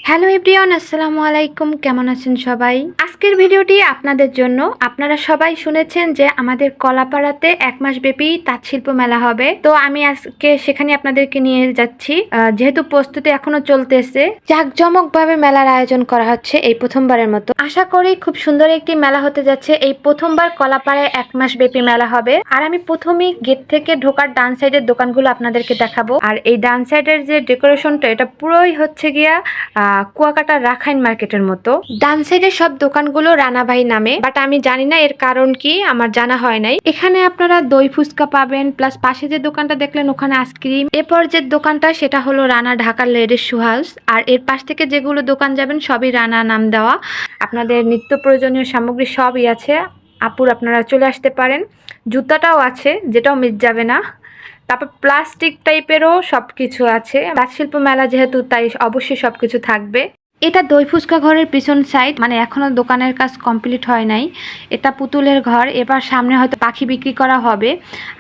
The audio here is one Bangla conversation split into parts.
হ্যালো এভরিওয়ান, আসসালামু আলাইকুম। কেমন আছেন সবাই? আজকের ভিডিওটি আপনাদের জন্য। আপনারা সবাই শুনেছেন যে আমাদের কলাপাড়াতে 1 মাস ব্যাপী তাঁতশিল্প মেলা হবে। তো আমি আজকে সেখানে আপনাদেরকে নিয়ে যাচ্ছি। যেহেতু প্রস্তুতি এখনো চলতেছে, জাঁকজমকভাবে মেলার আয়োজন করা হচ্ছে এই প্রথমবারের মতো। আশা করি খুব সুন্দর একটি মেলা হতে যাচ্ছে। এই প্রথমবার কলাপাড়ায় 1 মাস ব্যাপী মেলা হবে। আর আমি প্রথমেই গেট থেকে ঢোকার ডান সাইডের দোকানগুলো আপনাদেরকে দেখাবো। আর এই ডান সাইডের যে ডেকোরেশনটা, এটা পুরোই হচ্ছে গিয়া কুয়াকাটা রাখাইন মার্কেটের মতো। ডান সাইডের সব দোকানগুলো রানাভাই নামে, বাট আমি জানি না এর কারণ কি, আমার জানা হয় নাই। এখানে আপনারা দই ফুচকা পাবেন, প্লাস পাশে যে দোকানটা দেখলেন ওখানে আইসক্রিম। এরপর যে দোকানটা সেটা হলো রানা ঢাকার লেডিস শু হাউস। আর এর পাশ থেকে যেগুলো দোকান যাবেন সবই রানা নাম দেওয়া। আপনাদের নিত্য প্রয়োজনীয় সামগ্রী সবই আছে। আপুর আপনারা চলে আসতে পারেন। জুতাটাও আছে, যেটাও মিস যাবে না। তারপর প্লাস্টিক টাইপেরও সব কিছু আছে। তাঁতশিল্প মেলা যেহেতু, তাই অবশ্যই সব কিছু থাকবে। এটা দই ফুচকা ঘরের পিছন সাইড, মানে এখনো দোকানের কাজ কমপ্লিট হয় নাই। এটা পুতুলের ঘর। এবার সামনে হয়তো পাখি বিক্রি করা হবে।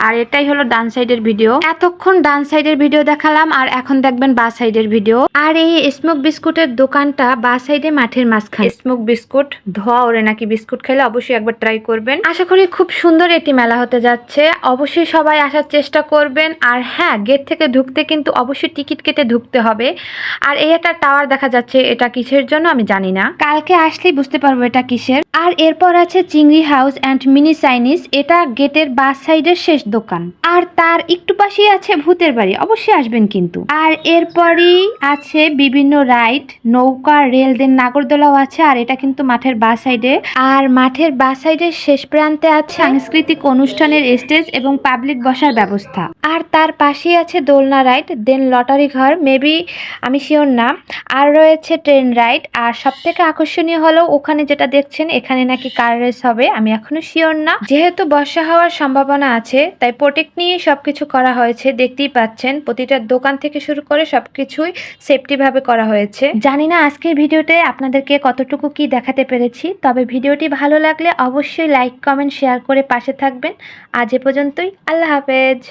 আর এটাই হলো ডান সাইডের ভিডিও। এতক্ষণ ডান সাইডের ভিডিও দেখালাম, আর এখন দেখবেন বা সাইডের ভিডিও। আর এই স্মোক বিস্কুটের দোকানটা বা সাইডে মাঠের মাঝখানে। স্মোক বিস্কুট ধোয়া ওরে নাকি, বিস্কুট খেলে অবশ্যই একবার ট্রাই করবেন। আশা করি খুব সুন্দর একটি মেলা হতে যাচ্ছে। অবশ্যই সবাই আসার চেষ্টা করবেন। আর হ্যাঁ, গেট থেকে ঢুকতে কিন্তু অবশ্যই টিকিট কেটে ঢুকতে হবে। আর এই একটা টাওয়ার দেখা যাচ্ছে, এটা কিসের জন্য আমি জানি না, কালকে আসলেই বুঝতে পারবো এটা কিসের। আর এরপর আছে চিংড়ি হাউস অ্যান্ড মিনি চাইনিজ। এটা গেটের বাস সাইডের শেষ দোকান। আর তার একটু পাশেই আছে ভূতের বাড়ি, অবশ্যই আসবেন কিন্তু। আর এরপরই আছে বিভিন্ন রাইড, নৌকা, রেল, দেন নাগরদোলাও আছে। আর এটা কিন্তু মাঠের বাস সাইডে। আর মাঠের বাস সাইডের শেষ প্রান্তে আছে সাংস্কৃতিক অনুষ্ঠানের স্টেজ এবং পাবলিক বসার ব্যবস্থা। আর তার পাশেই আছে দোলনা রাইড, দেন লটারি ঘর, মেবি আমি শিওর না। আর রয়েছে ট্রেন রাইড। আর সব থেকে আকর্ষণীয় হলো ওখানে যেটা দেখছেন, এখানে নাকি কার রেস হবে। আমি এখনো শিওর না। যেহেতু বর্ষা হওয়ার সম্ভাবনা আছে, তাই প্রোটেক্ট নিয়ে সবকিছু করা হয়েছে। দেখতেই পাচ্ছেন প্রতিটা দোকান থেকে শুরু করে সবকিছুই সেফটি ভাবে করা হয়েছে। জানি না আজকের ভিডিওতে আপনাদেরকে কতটুকু কি দেখাতে পেরেছি। তবে ভিডিওটি ভালো লাগলে অবশ্যই লাইক, কমেন্ট, শেয়ার করে পাশে থাকবেন। আজ এ পর্যন্তই। আল্লাহ হাফেজ।